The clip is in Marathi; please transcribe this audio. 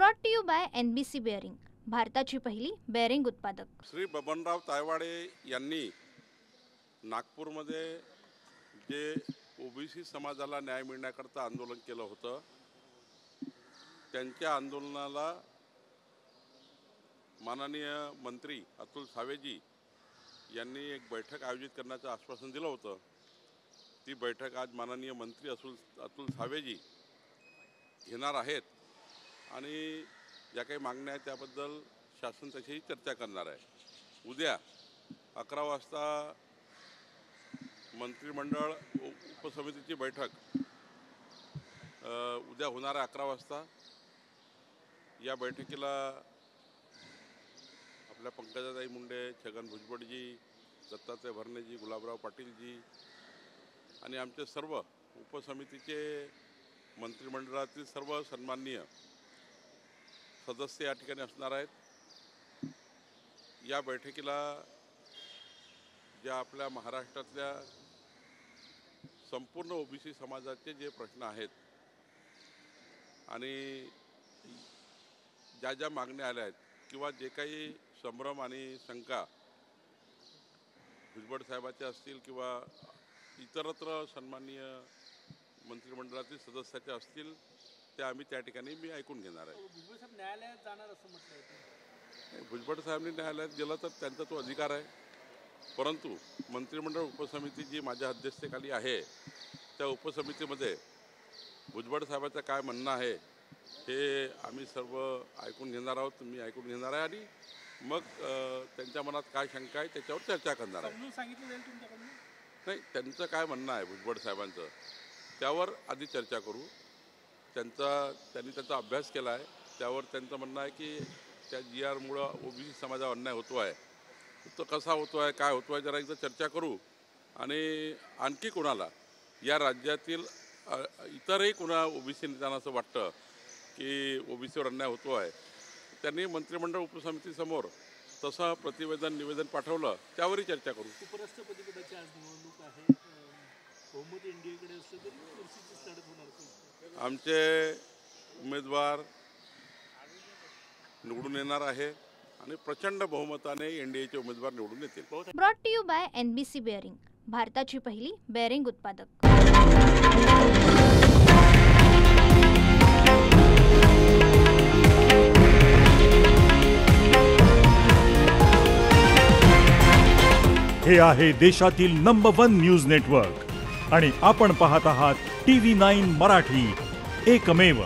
Brought to you by NBC bearing, भारताची पहिली बेअरिंग उत्पादक। श्री बबनराव तायवाडे यांनी नागपूरमध्ये जे ओबीसी समाजाला न्याय मिळण्याकरता आंदोलन केलं होतं, त्यांच्या आंदोलनाला माननीय मंत्री अतुल सावेजी यांनी एक बैठक आयोजित करण्याचं आश्वासन दिलं होतं। ती बैठक आज माननीय मंत्री अतुल सावेजी घेणार आहेत आणि ज्या काही मागण्या आहेत त्याबद्दल शासन त्याच्याशी चर्चा करणार आहे। उद्या 11 वाजता मंत्रिमंडळ उपसमितीची बैठक उद्या होणार आहे 11 वाजता। या बैठकीला आपल्या पंकजाताई मुंडे, छगन भुजबळजी, दत्तात्रय भरणेजी, गुलाबराव पाटीलजी आणि आमचे सर्व उपसमितीचे मंत्रिमंडळातील सर्व सन्माननीय सदस्य या ठिकाणी असणार आहेत। या बैठकीला ज्या आपल्या महाराष्ट्रातल्या संपूर्ण ओबीसी समाजाचे जे प्रश्न आहेत आणि ज्या ज्या मागण्या आल्या आहेत किंवा जे काही संभ्रम आणि शंका भुजबळ साहेबाचे असतील किंवा इतरत्र सन्माननीय मंत्रिमंडळातील सदस्याचे असतील ते आम्ही त्या ठिकाणी मी ऐकून घेणार आहे। भुजबळ साहेब न्यायालयात जाणार असं म्हटलं आहे। भुजबळ साहेबांनी न्यायालयात गेलं तर त्यांचा तो अधिकार आहे, परंतु मंत्रिमंडळ उपसमिती जी माझ्या अध्यक्षतेखाली आहे त्या उपसमितीमध्ये भुजबळ साहेबांचं काय म्हणणं आहे हे आम्ही सर्व ऐकून घेणार आहोत, मी ऐकून घेणार आहे आणि मग त्यांच्या मनात काय शंका आहे त्याच्यावर चर्चा करणार आहे। समजून सांगितलं जाईल तुमच्याकडून? नाही, त्यांचं काय म्हणणं आहे भुजबळ साहेबांचं त्यावर आधी चर्चा करू। त्यांनी त्याचा अभ्यास केला आहे, त्यावर त्यांचं म्हणणं आहे की त्या GRमुळं ओबीसी समाजावर अन्याय होतो आहे, तो कसा होतो आहे, काय होतो आहे, जरा एकदा चर्चा करू। आणि आणखी कोणाला या राज्यातील इतरही कोणा ओबीसी नेत्यांना असं वाटतं की ओबीसीवर अन्याय होतो आहे, त्यांनी मंत्रिमंडळ उपसमितीसमोर तसं निवेदन पाठवलं, त्यावरही चर्चा करू। उपराष्ट्रपतीपदाची आज निवडणूक आहे, बहुमत एनडीएकडे असलं तरी कुर्सीचीच लढत होणार आहे। आमचे उमेदवार निवडून येणार आहे आणि प्रचंड बहुमताने एनडीएचे उमेदवार निवडून येतील। Brought to you by NBC bearing, भारताची पहिली बेअरिंग उत्पादक। हे आहे देशातील नंबर 1 न्यूज नेटवर्क आणि आपण पाहत आहात TV9 मराठी, एकमेव।